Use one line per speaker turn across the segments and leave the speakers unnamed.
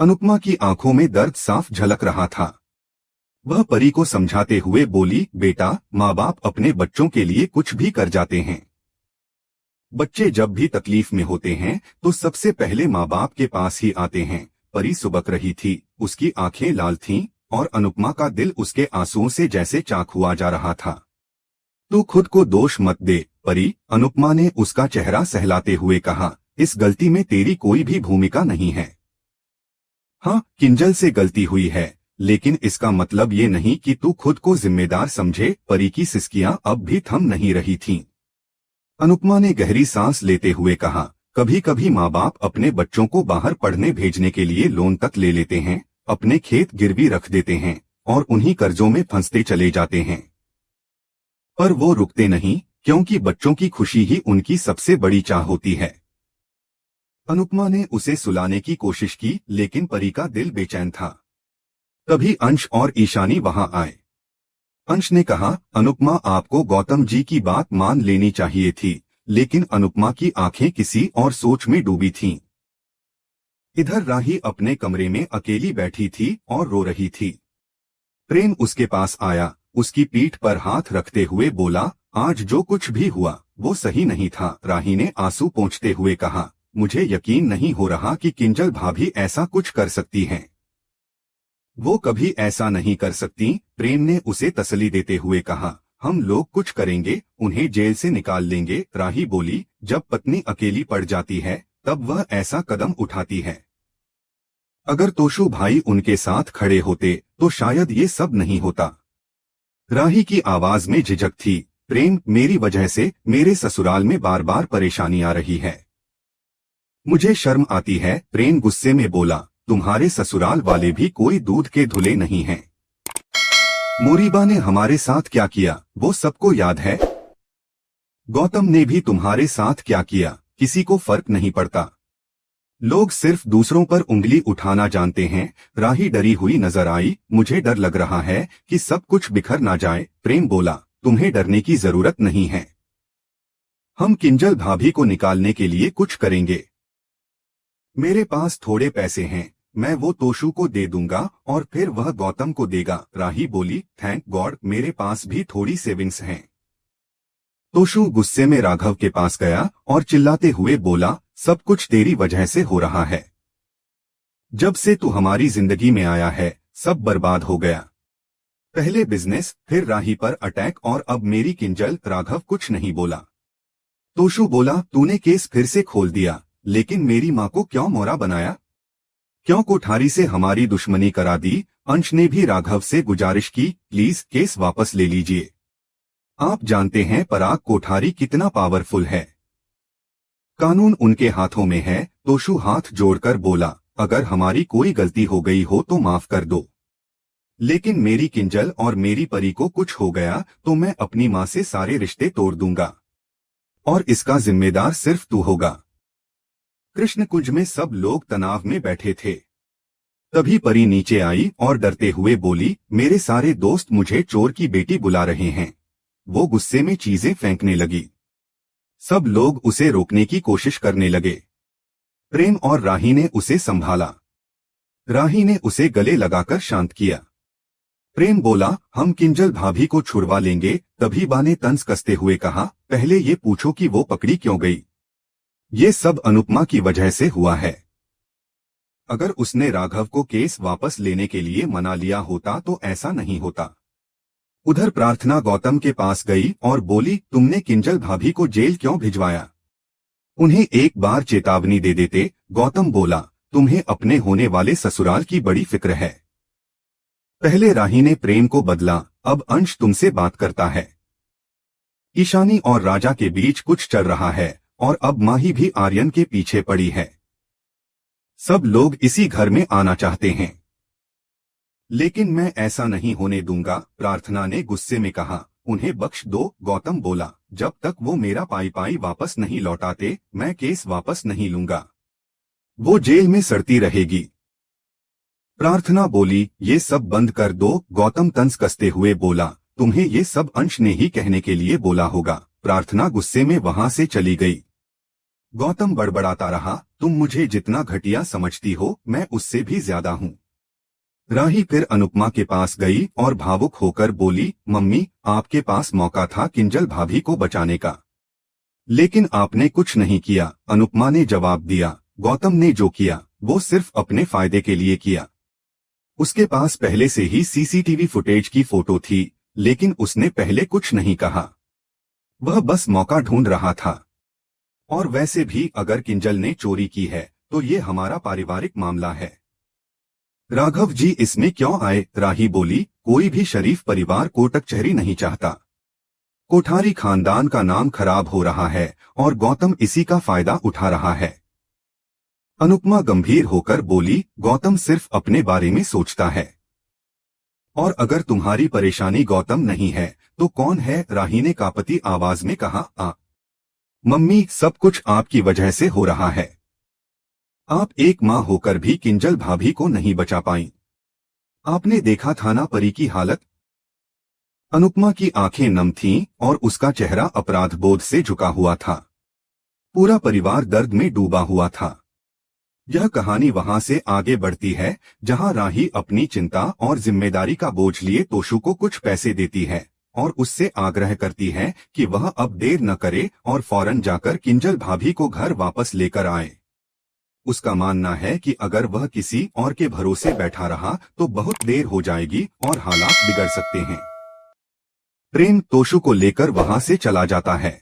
अनुपमा की आंखों में दर्द साफ झलक रहा था। वह परी को समझाते हुए बोली, बेटा, माँ बाप अपने बच्चों के लिए कुछ भी कर जाते हैं। बच्चे जब भी तकलीफ में होते हैं तो सबसे पहले माँ बाप के पास ही आते हैं। परी सुबक रही थी, उसकी आंखें लाल थीं और अनुपमा का दिल उसके आंसुओं से जैसे चाक हुआ जा रहा था। तू खुद को दोष मत दे परी, अनुपमा ने उसका चेहरा सहलाते हुए कहा। इस गलती में तेरी कोई भी भूमिका नहीं है। हाँ, किंजल से गलती हुई है, लेकिन इसका मतलब ये नहीं कि तू खुद को जिम्मेदार समझे। परी की सिसकियां अब भी थम नहीं रही थीं। अनुपमा ने गहरी सांस लेते हुए कहा, कभी कभी माँ बाप अपने बच्चों को बाहर पढ़ने भेजने के लिए लोन तक ले लेते हैं, अपने खेत गिरवी रख देते हैं और उन्हीं कर्जों में फंसते चले जाते हैं। पर वो रुकते नहीं, क्योंकि बच्चों की खुशी ही उनकी सबसे बड़ी चाह होती है। अनुपमा ने उसे सुलाने की कोशिश की, लेकिन परी का दिल बेचैन था। तभी अंश और ईशानी वहां आए। अंश ने कहा, अनुपमा, आपको गौतम जी की बात मान लेनी चाहिए थी। लेकिन अनुपमा की आंखें किसी और सोच में डूबी थीं। इधर राही अपने कमरे में अकेली बैठी थी और रो रही थी। प्रेम उसके पास आया, उसकी पीठ पर हाथ रखते हुए बोला, आज जो कुछ भी हुआ वो सही नहीं था। राही ने आंसू पोंछते हुए कहा, मुझे यकीन नहीं हो रहा कि किंजल भाभी ऐसा कुछ कर सकती हैं। वो कभी ऐसा नहीं कर सकती, प्रेम ने उसे तसल्ली देते हुए कहा। हम लोग कुछ करेंगे, उन्हें जेल से निकाल लेंगे। राही बोली, जब पत्नी अकेली पड़ जाती है तब वह ऐसा कदम उठाती है। अगर तोशु भाई उनके साथ खड़े होते तो शायद ये सब नहीं होता। राही की आवाज में झिझक थी। प्रेम, मेरी वजह से मेरे ससुराल में बार बार परेशानी आ रही है। मुझे शर्म आती है। प्रेम गुस्से में बोला, तुम्हारे ससुराल वाले भी कोई दूध के धुले नहीं हैं। मोरीबा ने हमारे साथ क्या किया वो सबको याद है। गौतम ने भी तुम्हारे साथ क्या किया, किसी को फर्क नहीं पड़ता। लोग सिर्फ दूसरों पर उंगली उठाना जानते हैं। राही डरी हुई नजर आई। मुझे डर लग रहा है कि सब कुछ बिखर ना जाए। प्रेम बोला, तुम्हें डरने की जरूरत नहीं है। हम किंजल भाभी को निकालने के लिए कुछ करेंगे। मेरे पास थोड़े पैसे हैं, मैं वो तोशु को दे दूंगा और फिर वह गौतम को देगा। राही बोली, थैंक गॉड, मेरे पास भी थोड़ी सेविंग्स हैं। तोशु गुस्से में राघव के पास गया और चिल्लाते हुए बोला, सब कुछ तेरी वजह से हो रहा है। जब से तू हमारी जिंदगी में आया है सब बर्बाद हो गया। पहले बिजनेस, फिर राही पर अटैक और अब मेरी किंजल। राघव कुछ नहीं बोला। तोशु बोला, तूने केस फिर से खोल दिया, लेकिन मेरी माँ को क्यों मोरा बनाया? क्यों कोठारी से हमारी दुश्मनी करा दी? अंश ने भी राघव से गुजारिश की, प्लीज केस वापस ले लीजिए। आप जानते हैं पराग कोठारी कितना पावरफुल है। कानून उनके हाथों में है। तोशु हाथ जोड़कर बोला, अगर हमारी कोई गलती हो गई हो तो माफ कर दो, लेकिन मेरी किंजल और मेरी परी को कुछ हो गया तो मैं अपनी माँ से सारे रिश्ते तोड़ दूंगा और इसका जिम्मेदार सिर्फ तू होगा। कृष्णकुंज में सब लोग तनाव में बैठे थे। तभी परी नीचे आई और डरते हुए बोली, मेरे सारे दोस्त मुझे चोर की बेटी बुला रहे हैं। वो गुस्से में चीजें फेंकने लगी। सब लोग उसे रोकने की कोशिश करने लगे। प्रेम और राही ने उसे संभाला। राही ने उसे गले लगाकर शांत किया। प्रेम बोला, हम किंजल भाभी को छुड़वा लेंगे। तभी बा ने तंज कसते हुए कहा, पहले ये पूछो कि वो पकड़ी क्यों गई। ये सब अनुपमा की वजह से हुआ है। अगर उसने राघव को केस वापस लेने के लिए मना लिया होता तो ऐसा नहीं होता। उधर प्रार्थना गौतम के पास गई और बोली, तुमने किंजल भाभी को जेल क्यों भिजवाया? उन्हें एक बार चेतावनी दे देते। गौतम बोला, तुम्हें अपने होने वाले ससुराल की बड़ी फिक्र है। पहले राही ने प्रेम को बदला, अब अंश तुमसे बात करता है। ईशानी और राजा के बीच कुछ चल रहा है और अब माही भी आर्यन के पीछे पड़ी है। सब लोग इसी घर में आना चाहते हैं, लेकिन मैं ऐसा नहीं होने दूंगा। प्रार्थना ने गुस्से में कहा, उन्हें बख्श दो। गौतम बोला, जब तक वो मेरा पाई वापस नहीं लौटाते मैं केस वापस नहीं लूंगा। वो जेल में सड़ती रहेगी। प्रार्थना बोली, ये सब बंद कर दो। गौतम तंज कसते हुए बोला, तुम्हें ये सब अंश ने ही कहने के लिए बोला होगा। प्रार्थना गुस्से में वहां से चली गई। गौतम बड़बड़ाता रहा, तुम मुझे जितना घटिया समझती हो मैं उससे भी ज्यादा हूँ। राही फिर अनुपमा के पास गई और भावुक होकर बोली, मम्मी आपके पास मौका था किंजल भाभी को बचाने का, लेकिन आपने कुछ नहीं किया। अनुपमा ने जवाब दिया, गौतम ने जो किया वो सिर्फ अपने फायदे के लिए किया। उसके पास पहले से ही सीसीटीवी फुटेज की फोटो थी, लेकिन उसने पहले कुछ नहीं कहा। वह बस मौका ढूंढ रहा था। और वैसे भी अगर किंजल ने चोरी की है तो ये हमारा पारिवारिक मामला है। राघव जी इसमें क्यों आए? राही बोली, कोई भी शरीफ परिवार कोटक कचहरी नहीं चाहता। कोठारी खानदान का नाम खराब हो रहा है और गौतम इसी का फायदा उठा रहा है। अनुपमा गंभीर होकर बोली, गौतम सिर्फ अपने बारे में सोचता है। और अगर तुम्हारी परेशानी गौतम नहीं है तो कौन है? राही ने कांपती आवाज में कहा, मम्मी सब कुछ आपकी वजह से हो रहा है। आप एक माँ होकर भी किंजल भाभी को नहीं बचा पाई। आपने देखा था ना परी की हालत। अनुपमा की आंखें नम थीं और उसका चेहरा अपराध बोध से झुका हुआ था। पूरा परिवार दर्द में डूबा हुआ था। यह कहानी वहां से आगे बढ़ती है जहां राही अपनी चिंता और जिम्मेदारी का बोझ लिए तोशु को कुछ पैसे देती है और उससे आग्रह करती है कि वह अब देर न करे और फौरन जाकर किंजल भाभी को घर वापस लेकर आए। उसका मानना है कि अगर वह किसी और के भरोसे बैठा रहा तो बहुत देर हो जाएगी और हालात बिगड़ सकते हैं। प्रेम तोशु को लेकर वहां से चला जाता है।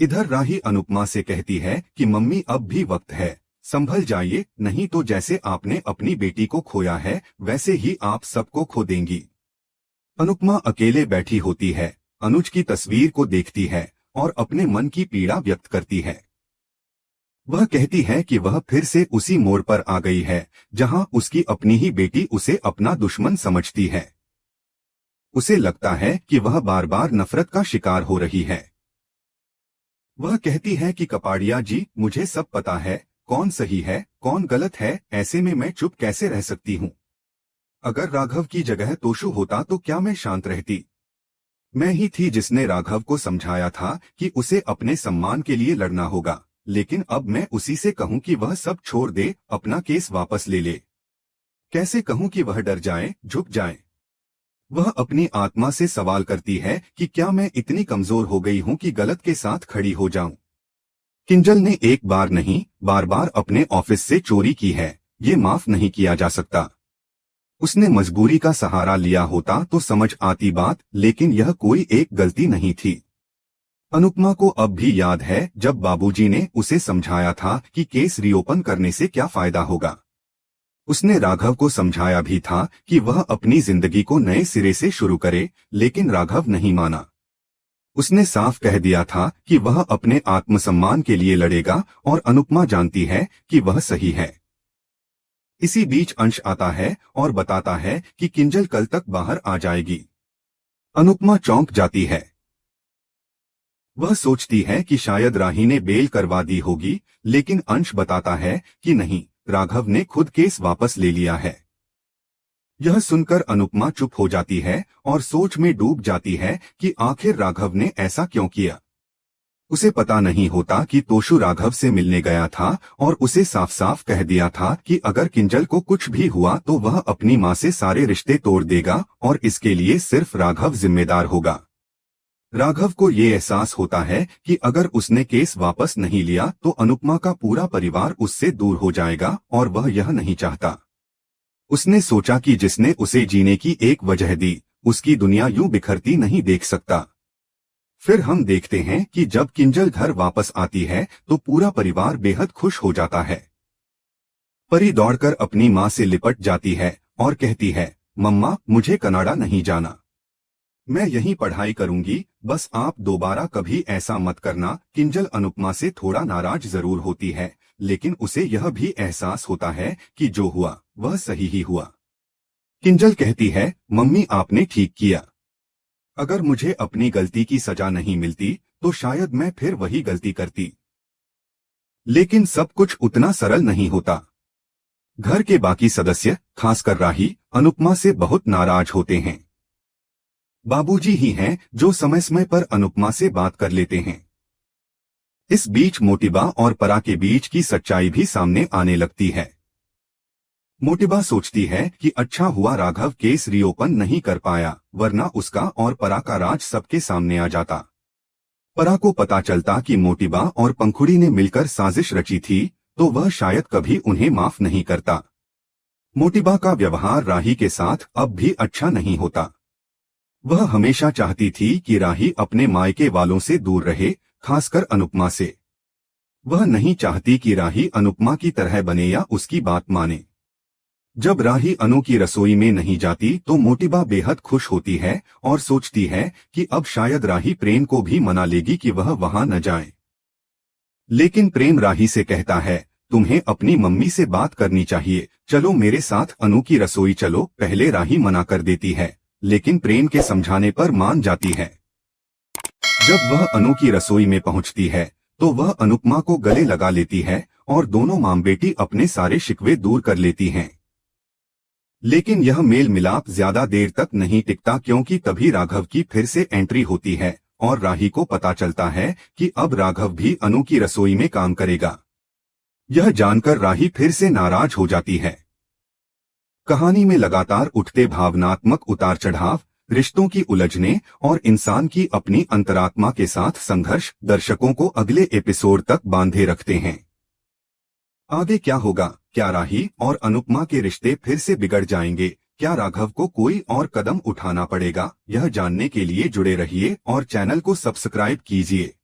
इधर राही अनुपमा से कहती है कि मम्मी अब भी वक्त है, संभल जाइए, नहीं तो जैसे आपने अपनी बेटी को खोया है वैसे ही आप सबको खो देंगी। अनुपमा अकेले बैठी होती है, अनुज की तस्वीर को देखती है और अपने मन की पीड़ा व्यक्त करती है। वह कहती है कि वह फिर से उसी मोड़ पर आ गई है जहां उसकी अपनी ही बेटी उसे अपना दुश्मन समझती है। उसे लगता है कि वह बार बार नफरत का शिकार हो रही है। वह कहती है कि कपाड़िया जी, मुझे सब पता है, कौन सही है कौन गलत है, ऐसे में मैं चुप कैसे रह सकती हूँ। अगर राघव की जगह तोशु होता तो क्या मैं शांत रहती? मैं ही थी जिसने राघव को समझाया था कि उसे अपने सम्मान के लिए लड़ना होगा, लेकिन अब मैं उसी से कहूं कि वह सब छोड़ दे, अपना केस वापस ले ले। कैसे कहूं कि वह डर जाए, झुक जाए? वह अपनी आत्मा से सवाल करती है कि क्या मैं इतनी कमजोर हो गई हूं कि गलत के साथ खड़ी हो जाऊं? किंजल ने एक बार नहीं बार बार अपने ऑफिस से चोरी की है, ये माफ नहीं किया जा सकता। उसने मजबूरी का सहारा लिया होता तो समझ आती बात, लेकिन यह कोई एक गलती नहीं थी। अनुपमा को अब भी याद है जब बाबूजी ने उसे समझाया था कि केस रीओपन करने से क्या फायदा होगा। उसने राघव को समझाया भी था कि वह अपनी जिंदगी को नए सिरे से शुरू करे, लेकिन राघव नहीं माना। उसने साफ कह दिया था कि वह अपने आत्मसम्मान के लिए लड़ेगा और अनुपमा जानती है कि वह सही है। इसी बीच अंश आता है और बताता है कि किंजल कल तक बाहर आ जाएगी। अनुपमा चौंक जाती है। वह सोचती है कि शायद राही ने बेल करवा दी होगी, लेकिन अंश बताता है कि नहीं, राघव ने खुद केस वापस ले लिया है। यह सुनकर अनुपमा चुप हो जाती है और सोच में डूब जाती है कि आखिर राघव ने ऐसा क्यों किया। उसे पता नहीं होता कि तोशु राघव से मिलने गया था और उसे साफ साफ कह दिया था कि अगर किंजल को कुछ भी हुआ तो वह अपनी मां से सारे रिश्ते तोड़ देगा और इसके लिए सिर्फ राघव जिम्मेदार होगा। राघव को ये एहसास होता है कि अगर उसने केस वापस नहीं लिया तो अनुपमा का पूरा परिवार उससे दूर हो जाएगा और वह यह नहीं चाहता। उसने सोचा कि जिसने उसे जीने की एक वजह दी, उसकी दुनिया यूं बिखरती नहीं देख सकता। फिर हम देखते हैं कि जब किंजल घर वापस आती है तो पूरा परिवार बेहद खुश हो जाता है। परी दौड़कर अपनी मां से लिपट जाती है और कहती है, मम्मा मुझे कनाडा नहीं जाना, मैं यहीं पढ़ाई करूंगी, बस आप दोबारा कभी ऐसा मत करना। किंजल अनुपमा से थोड़ा नाराज जरूर होती है, लेकिन उसे यह भी एहसास होता है कि जो हुआ वह सही ही हुआ। किंजल कहती है, मम्मी आपने ठीक किया। अगर मुझे अपनी गलती की सजा नहीं मिलती तो शायद मैं फिर वही गलती करती। लेकिन सब कुछ उतना सरल नहीं होता। घर के बाकी सदस्य, खासकर राही, अनुपमा से बहुत नाराज होते हैं। बाबूजी ही हैं जो समय समय पर अनुपमा से बात कर लेते हैं। इस बीच मोटिबा और परा के बीच की सच्चाई भी सामने आने लगती है। मोटिबा सोचती है कि अच्छा हुआ राघव केस रीओपन नहीं कर पाया, वरना उसका और परा का राज सबके सामने आ जाता। परा को पता चलता कि मोटिबा और पंखुड़ी ने मिलकर साजिश रची थी तो वह शायद कभी उन्हें माफ नहीं करता। मोटिबा का व्यवहार राही के साथ अब भी अच्छा नहीं होता। वह हमेशा चाहती थी कि राही अपने मायके वालों से दूर रहे, खासकर अनुपमा से। वह नहीं चाहती कि राही अनुपमा की तरह बने या उसकी बात माने। जब राही अनु की रसोई में नहीं जाती तो मोटिबा बेहद खुश होती है और सोचती है कि अब शायद राही प्रेम को भी मना लेगी कि वह वहां न जाए। लेकिन प्रेम राही से कहता है, तुम्हें अपनी मम्मी से बात करनी चाहिए, चलो मेरे साथ अनु की रसोई चलो। पहले राही मना कर देती है, लेकिन प्रेम के समझाने पर मान जाती है। जब वह अनु की रसोई में पहुंचती है तो वह अनुपमा को गले लगा लेती है और दोनों मां बेटी अपने सारे शिकवे दूर कर लेती हैं। लेकिन यह मेल मिलाप ज्यादा देर तक नहीं टिकता, क्योंकि तभी राघव की फिर से एंट्री होती है और राही को पता चलता है कि अब राघव भी अनु की रसोई में काम करेगा। यह जानकर राही फिर से नाराज हो जाती है। कहानी में लगातार उठते भावनात्मक उतार चढ़ाव, रिश्तों की उलझने और इंसान की अपनी अंतरात्मा के साथ संघर्ष दर्शकों को अगले एपिसोड तक बांधे रखते हैं। आगे क्या होगा? क्या राही और अनुपमा के रिश्ते फिर से बिगड़ जाएंगे? क्या राघव को कोई और कदम उठाना पड़ेगा? यह जानने के लिए जुड़े रहिए और चैनल को सब्सक्राइब कीजिए।